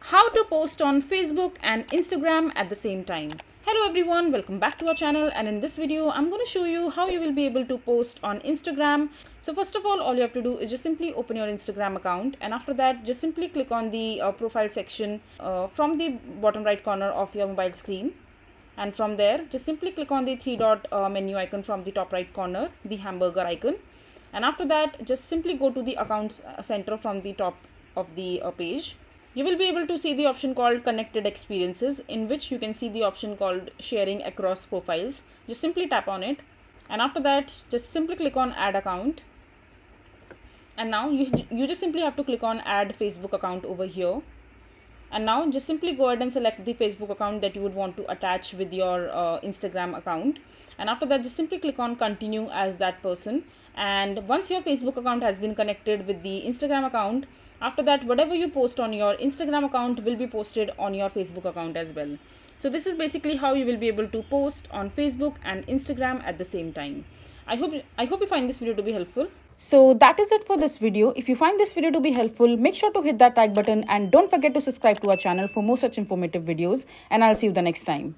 How to post on Facebook and Instagram at the same time. Hello everyone, welcome back to our channel, and in this video I'm going to show you how you will be able to post on Instagram. So first of all you have to do is just simply open your Instagram account, and after that just simply click on the profile section from the bottom right corner of your mobile screen. And from there just simply click on the three dot menu icon from the top right corner, the hamburger icon. And after that just simply go to the accounts center from the top of the page. You will be able to see the option called connected experiences, in which you can see the option called sharing across profiles. Just simply tap on it, and after that just simply click on add account. And now you just simply have to click on add Facebook account over here. And now just simply go ahead and select the Facebook account that you would want to attach with your Instagram account. And after that just simply click on continue as that person. And once your Facebook account has been connected with the Instagram account, after that whatever you post on your Instagram account will be posted on your Facebook account as well. So this is basically how you will be able to post on Facebook and Instagram at the same time. I hope you find this video to be helpful. So that is it for this video. If you find this video to be helpful, make sure to hit that like button and don't forget to subscribe to our channel for more such informative videos, and I'll see you the next time.